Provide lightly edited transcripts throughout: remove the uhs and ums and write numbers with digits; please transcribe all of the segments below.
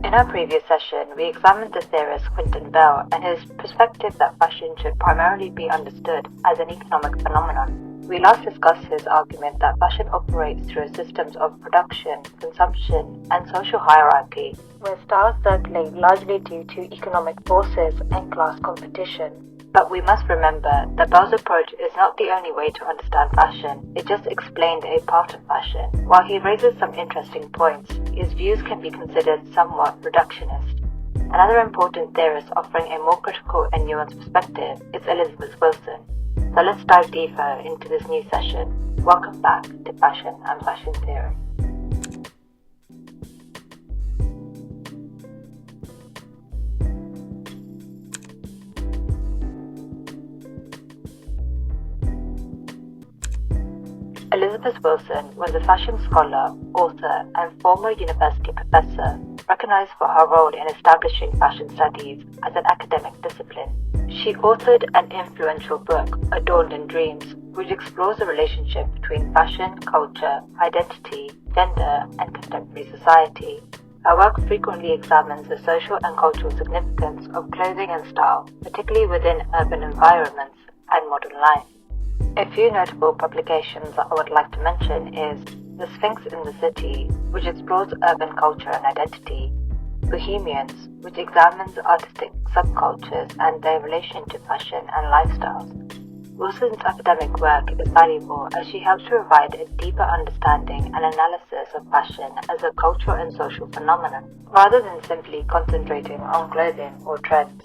In our previous session, we examined the theorist Quentin Bell and his perspective that fashion should primarily be understood as an economic phenomenon. We last discussed his argument that fashion operates through systems of production, consumption, and social hierarchy, where styles circulate largely due to economic forces and class competition. But we must remember that Bell's approach is not the only way to understand fashion. It just explained a part of fashion. While he raises some interesting points, his views can be considered somewhat reductionist. Another important theorist offering a more critical and nuanced perspective is Elizabeth Wilson. So let's dive deeper into this new session. Welcome back to Fashion and Fashion Theory. Elizabeth Wilson was a fashion scholar, author, and former university professor, recognized for her role in establishing fashion studies as an academic discipline. She authored an influential book, Adorned in Dreams, which explores the relationship between fashion, culture, identity, gender, and contemporary society. Her work frequently examines the social and cultural significance of clothing and style, particularly within urban environments and modern life. A few notable publications that I would like to mention is The Sphinx in the City, which explores urban culture and identity, Bohemians, which examines artistic subcultures and their relation to fashion and lifestyles. Wilson's academic work is valuable as she helps to provide a deeper understanding and analysis of fashion as a cultural and social phenomenon, rather than simply concentrating on clothing or trends.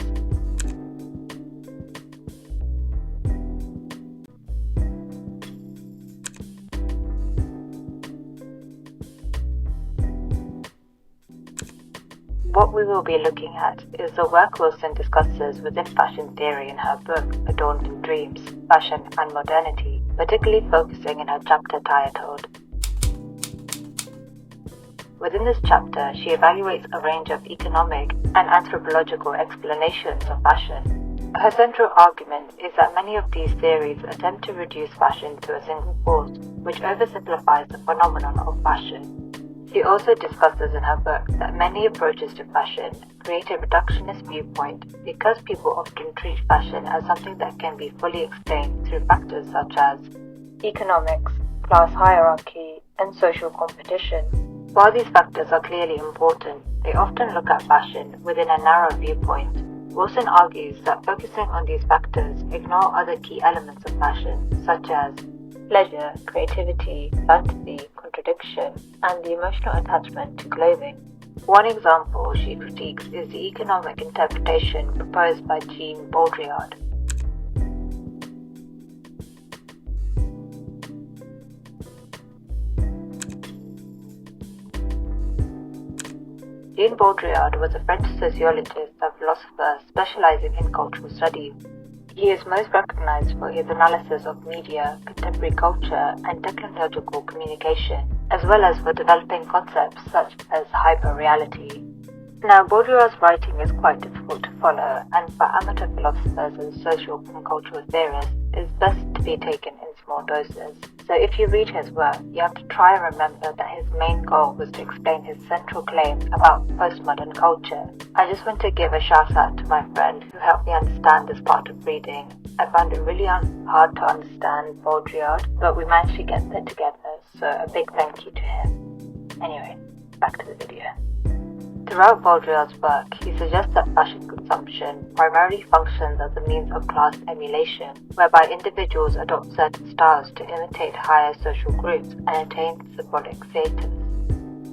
What we will be looking at is the work Wilson discusses within fashion theory in her book, Adorned in Dreams, Fashion and Modernity, particularly focusing in her chapter titled. Within this chapter, she evaluates a range of economic and anthropological explanations of fashion. Her central argument is that many of these theories attempt to reduce fashion to a single cause, which oversimplifies the phenomenon of fashion. She also discusses in her book that many approaches to fashion create a reductionist viewpoint because people often treat fashion as something that can be fully explained through factors such as economics, class hierarchy, and social competition. While these factors are clearly important, they often look at fashion within a narrow viewpoint. Wilson argues that focusing on these factors ignore other key elements of fashion, such as pleasure, creativity, fantasy, contradiction, and the emotional attachment to clothing. One example she critiques is the economic interpretation proposed by Jean Baudrillard. Jean Baudrillard was a French sociologist and philosopher specializing in cultural studies. He is most recognized for his analysis of media, contemporary culture, and technological communication, as well as for developing concepts such as hyperreality. Now, Baudrillard's writing is quite difficult to follow, and for amateur philosophers and social and cultural theorists, it is best to be taken in small doses. So if you read his work, you have to try and remember that his main goal was to explain his central claim about postmodern culture. I just want to give a shout out to my friend who helped me understand this part of reading. I found it really hard to understand Baudrillard, but we managed to get there together, so a big thank you to him. Anyway, back to the video. Throughout Baudrillard's work, he suggests that fashion consumption primarily functions as a means of class emulation, whereby individuals adopt certain styles to imitate higher social groups and attain symbolic status.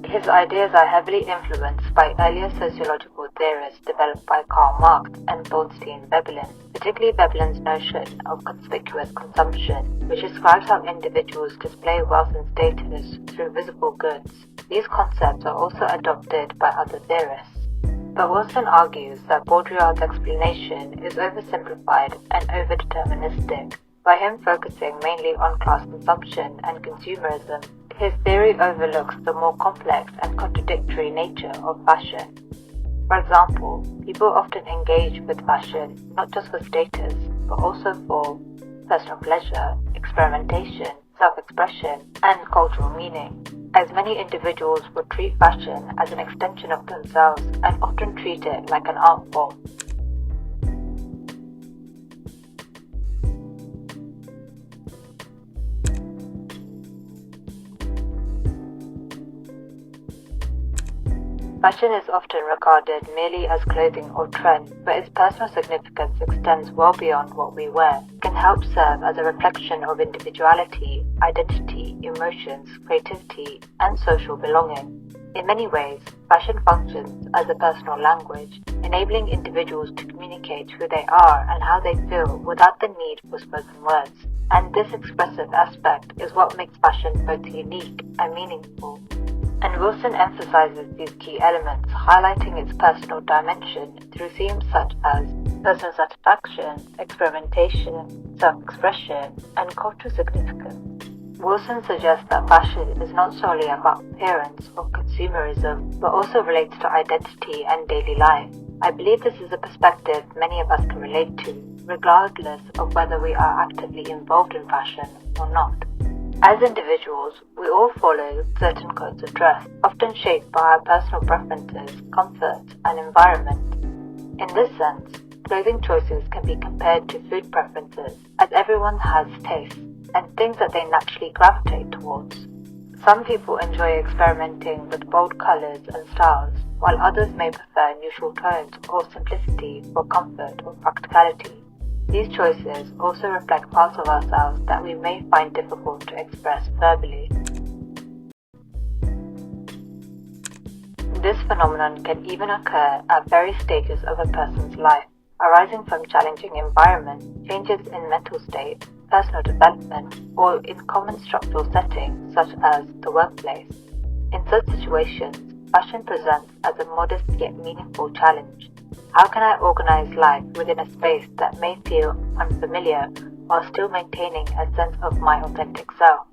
His ideas are heavily influenced by earlier sociological theorists developed by Karl Marx and Thorstein Veblen, particularly Veblen's notion of conspicuous consumption, which describes how individuals display wealth and status through visible goods. These concepts are also adopted by other theorists. But Wilson argues that Baudrillard's explanation is oversimplified and overdeterministic. By him focusing mainly on class consumption and consumerism, His theory overlooks the more complex and contradictory nature of fashion. For example, people often engage with fashion not just for status, but also for personal pleasure, experimentation, self-expression, and cultural meaning, as many individuals would treat fashion as an extension of themselves and often treat it like an art form. Fashion is often regarded merely as clothing or trend, but its personal significance extends well beyond what we wear. It can help serve as a reflection of individuality, identity, emotions, creativity, and social belonging. In many ways, fashion functions as a personal language, enabling individuals to communicate who they are and how they feel without the need for spoken words. And this expressive aspect is what makes fashion both unique and meaningful. And Wilson emphasizes these key elements, highlighting its personal dimension through themes such as personal satisfaction, experimentation, self-expression, and cultural significance. Wilson suggests that fashion is not solely about appearance or consumerism, but also relates to identity and daily life. I believe this is a perspective many of us can relate to, regardless of whether we are actively involved in fashion or not. As individuals, we all follow certain codes of dress, often shaped by our personal preferences, comfort, and environment. In this sense, clothing choices can be compared to food preferences, as everyone has tastes and things that they naturally gravitate towards. Some people enjoy experimenting with bold colors and styles, while others may prefer neutral tones or simplicity for comfort or practicality. These choices also reflect parts of ourselves that we may find difficult to express verbally. This phenomenon can even occur at various stages of a person's life, arising from challenging environments, changes in mental state, personal development, or in common structural settings such as the workplace. In such situations, fashion presents as a modest yet meaningful challenge. How can I organize life within a space that may feel unfamiliar while still maintaining a sense of my authentic self?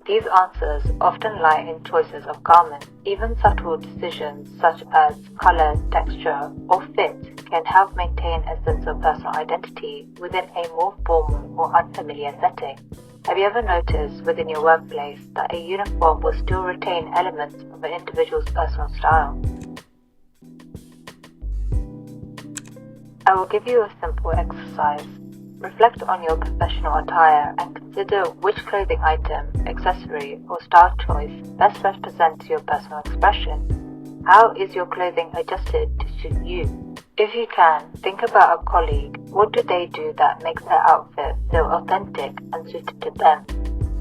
These answers often lie in choices of garments. Even subtle decisions such as color, texture, or fit can help maintain a sense of personal identity within a more formal or unfamiliar setting. Have you ever noticed within your workplace that a uniform will still retain elements of an individual's personal style? I will give you a simple exercise. Reflect on your professional attire and consider which clothing item, accessory, or style choice best represents your personal expression. How is your clothing adjusted to suit you? If you can, think about a colleague. What do they do that makes their outfit feel authentic and suited to them?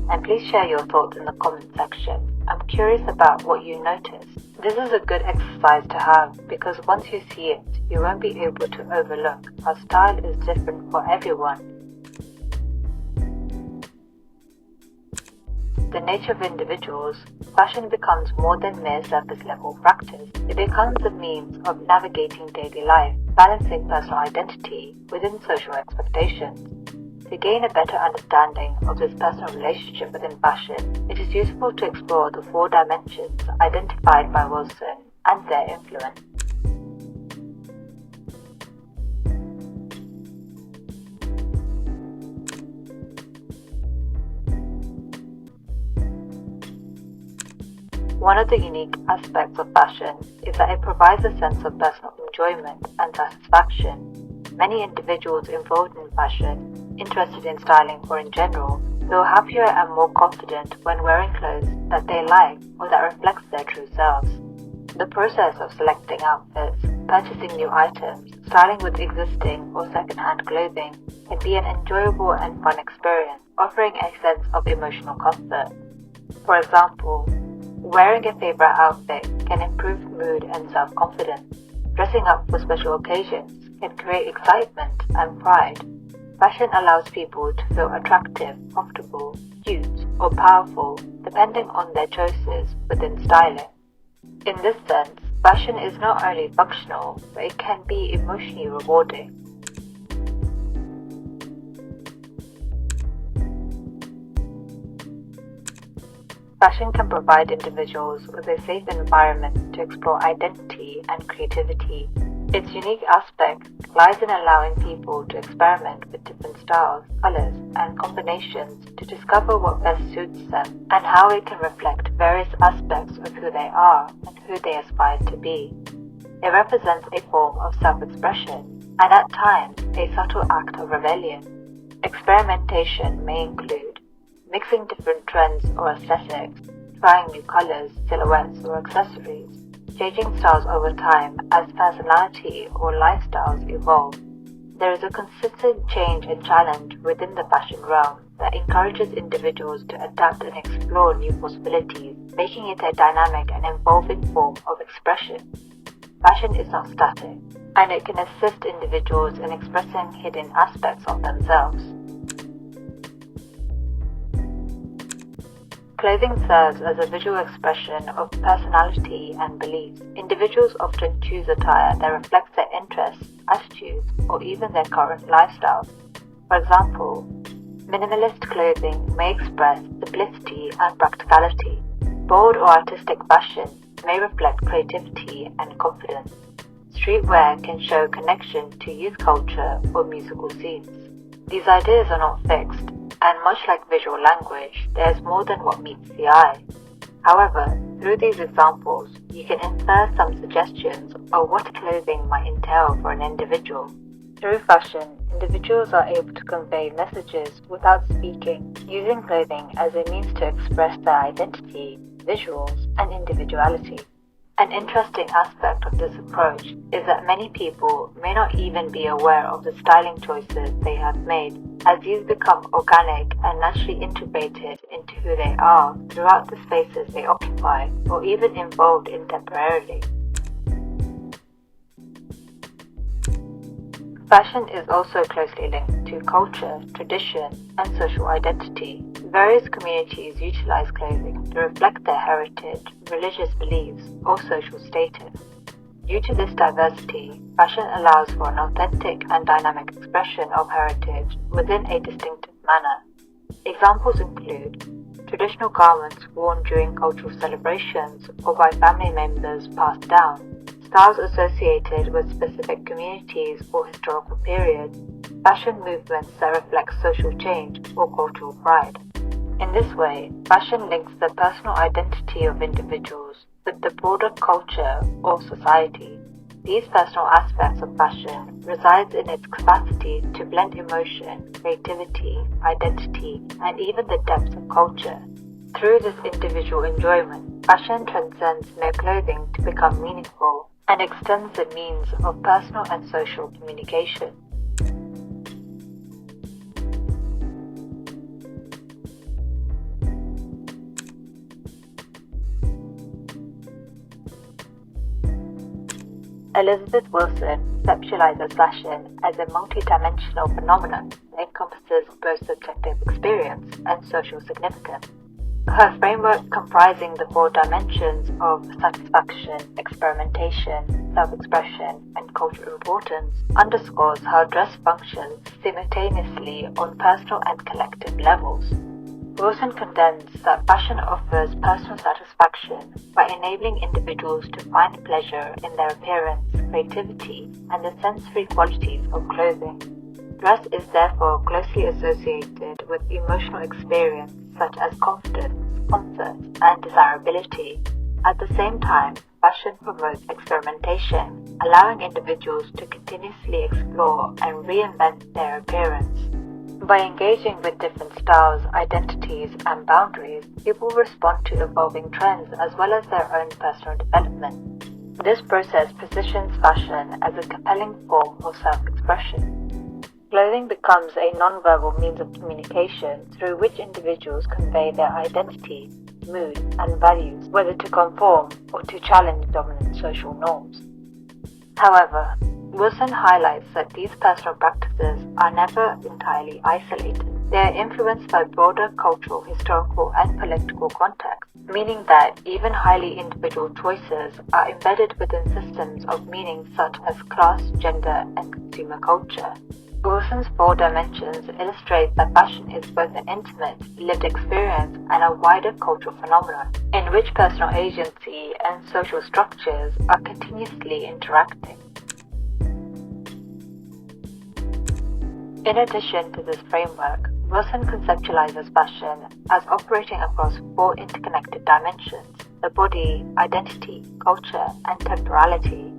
And please share your thoughts in the comment section. I'm curious about what you notice. This is a good exercise to have because once you see it, you won't be able to overlook how style is different for everyone. The nature of individuals, fashion becomes more than mere surface level practice. It becomes a means of navigating daily life, balancing personal identity within social expectations. To gain a better understanding of this personal relationship within fashion, it is useful to explore the 4 dimensions identified by Wilson and their influence. One of the unique aspects of fashion is that it provides a sense of personal enjoyment and satisfaction. Many individuals involved in fashion, interested in styling or in general, feel happier and more confident when wearing clothes that they like or that reflects their true selves. The process of selecting outfits, purchasing new items, styling with existing or second-hand clothing can be an enjoyable and fun experience, offering a sense of emotional comfort. For example, wearing a favorite outfit can improve mood and self-confidence. Dressing up for special occasions can create excitement and pride. Fashion allows people to feel attractive, comfortable, cute, or powerful, depending on their choices within styling. In this sense, fashion is not only functional, but it can be emotionally rewarding. Fashion can provide individuals with a safe environment to explore identity and creativity. Its unique aspect lies in allowing people to experiment with different styles, colors, and combinations to discover what best suits them and how it can reflect various aspects of who they are and who they aspire to be. It represents a form of self-expression and at times a subtle act of rebellion. Experimentation may include mixing different trends or aesthetics, trying new colors, silhouettes, or accessories, changing styles over time as personality or lifestyles evolve. There is a consistent change and challenge within the fashion realm that encourages individuals to adapt and explore new possibilities, making it a dynamic and evolving form of expression. Fashion is not static, and it can assist individuals in expressing hidden aspects of themselves. Clothing serves as a visual expression of personality and beliefs. Individuals often choose attire that reflects their interests, attitudes, or even their current lifestyle. For example, minimalist clothing may express simplicity and practicality. Bold or artistic fashion may reflect creativity and confidence. Streetwear can show connection to youth culture or musical scenes. These ideas are not fixed, and much like visual language, there is more than what meets the eye. However, through these examples, you can infer some suggestions of what clothing might entail for an individual. Through fashion, individuals are able to convey messages without speaking, using clothing as a means to express their identity, visuals, and individuality. An interesting aspect of this approach is that many people may not even be aware of the styling choices they have made, as these become organic and naturally integrated into who they are throughout the spaces they occupy, or even involved in temporarily. Fashion is also closely linked to culture, tradition, and social identity. Various communities utilize clothing to reflect their heritage, religious beliefs, or social status. Due to this diversity, fashion allows for an authentic and dynamic expression of heritage within a distinctive manner. Examples include traditional garments worn during cultural celebrations or by family members passed down, styles associated with specific communities or historical periods, fashion movements that reflect social change or cultural pride. In this way, fashion links the personal identity of individuals with the broader culture or society. These personal aspects of fashion reside in its capacity to blend emotion, creativity, identity, and even the depths of culture. Through this individual enjoyment, fashion transcends mere clothing to become meaningful and extends the means of personal and social communication. Elizabeth Wilson conceptualizes fashion as a multidimensional phenomenon that encompasses both subjective experience and social significance. Her framework, comprising the 4 dimensions of satisfaction, experimentation, self-expression, and cultural importance, underscores how dress functions simultaneously on personal and collective levels. Wilson contends that fashion offers personal satisfaction by enabling individuals to find pleasure in their appearance, creativity, and the sensory qualities of clothing. Dress is therefore closely associated with emotional experience such as confidence, comfort, and desirability. At the same time, fashion promotes experimentation, allowing individuals to continuously explore and reinvent their appearance. By engaging with different styles, identities, and boundaries, people respond to evolving trends as well as their own personal development. This process positions fashion as a compelling form of self-expression. Clothing becomes a non-verbal means of communication through which individuals convey their identity, mood, and values, whether to conform or to challenge dominant social norms. However, Wilson highlights that these personal practices are never entirely isolated. They are influenced by broader cultural, historical, and political contexts, meaning that even highly individual choices are embedded within systems of meaning such as class, gender, and consumer culture. Wilson's four dimensions illustrate that fashion is both an intimate, lived experience and a wider cultural phenomenon, in which personal agency and social structures are continuously interacting. In addition to this framework, Wilson conceptualizes fashion as operating across four interconnected dimensions: the body, identity, culture, and temporality.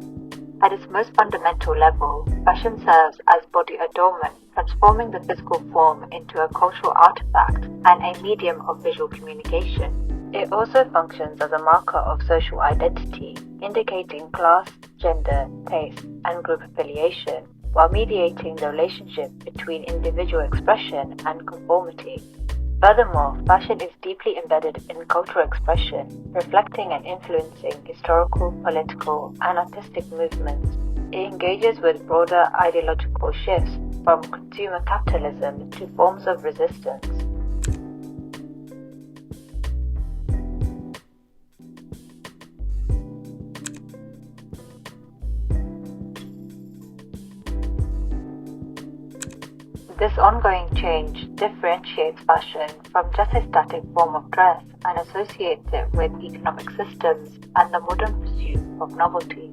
At its most fundamental level, fashion serves as body adornment, transforming the physical form into a cultural artifact and a medium of visual communication. It also functions as a marker of social identity, indicating class, gender, taste, and group affiliation, while mediating the relationship between individual expression and conformity. Furthermore, fashion is deeply embedded in cultural expression, reflecting and influencing historical, political, and artistic movements. It engages with broader ideological shifts from consumer capitalism to forms of resistance. This ongoing change differentiates fashion from just a static form of dress and associates it with economic systems and the modern pursuit of novelty.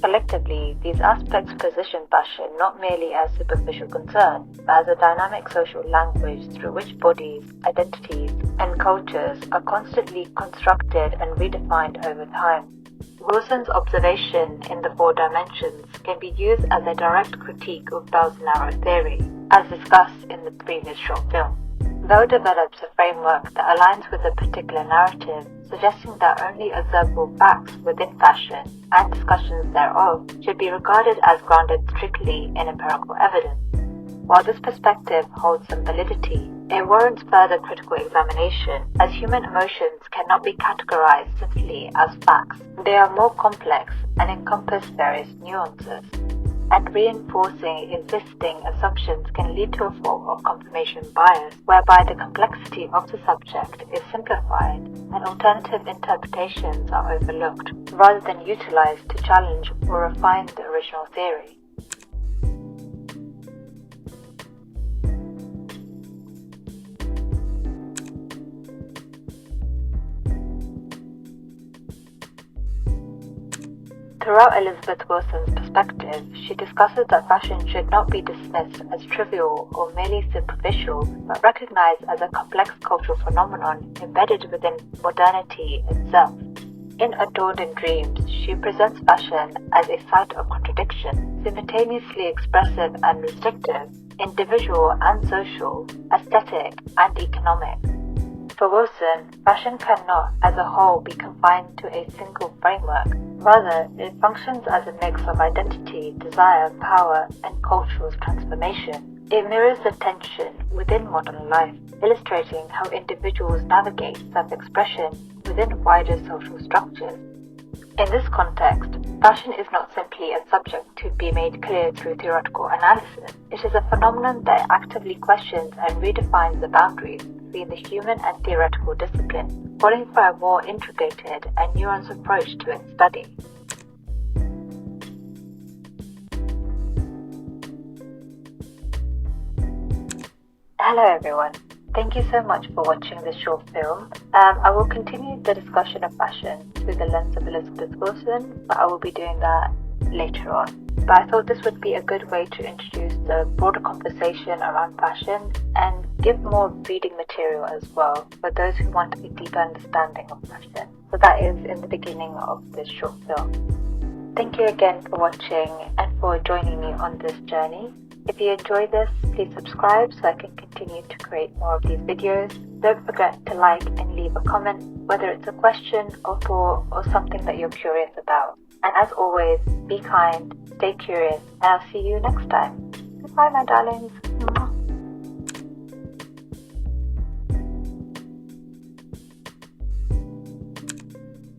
Collectively, these aspects position fashion not merely as superficial concern, but as a dynamic social language through which bodies, identities, and cultures are constantly constructed and redefined over time. Wilson's observation in the four dimensions can be used as a direct critique of Bell's narrow theory, as discussed in the previous short film. Bell develops a framework that aligns with a particular narrative, suggesting that only observable facts within fashion and discussions thereof should be regarded as grounded strictly in empirical evidence. While this perspective holds some validity, it warrants further critical examination, as human emotions cannot be categorized simply as facts. They are more complex and encompass various nuances, and reinforcing existing assumptions can lead to a form of confirmation bias, whereby the complexity of the subject is simplified and alternative interpretations are overlooked, rather than utilized to challenge or refine the original theory. Throughout Elizabeth Wilson's perspective, she discusses that fashion should not be dismissed as trivial or merely superficial, but recognized as a complex cultural phenomenon embedded within modernity itself. In Adorned in Dreams, she presents fashion as a site of contradiction, simultaneously expressive and restrictive, individual and social, aesthetic and economic. For Wilson, fashion cannot, as a whole, be confined to a single framework. Rather, it functions as a mix of identity, desire, power, and cultural transformation. It mirrors the tension within modern life, illustrating how individuals navigate self-expression within wider social structures. In this context, fashion is not simply a subject to be made clear through theoretical analysis. It is a phenomenon that actively questions and redefines the boundaries between the human and theoretical discipline, calling for a more integrated and nuanced approach to its study. Hello everyone. Thank you so much for watching this short film. I will continue the discussion of fashion through the lens of Elizabeth Wilson, but I will be doing that later on. But I thought this would be a good way to introduce the broader conversation around fashion and give more reading material as well for those who want a deeper understanding of fashion. So that is in the beginning of this short film. Thank you again for watching and for joining me on this journey. If you enjoyed this, please subscribe so I can continue to create more of these videos. Don't forget to like and leave a comment, whether it's a question or thought or something that you're curious about. And as always, be kind, stay curious, and I'll see you next time. Goodbye, my darlings.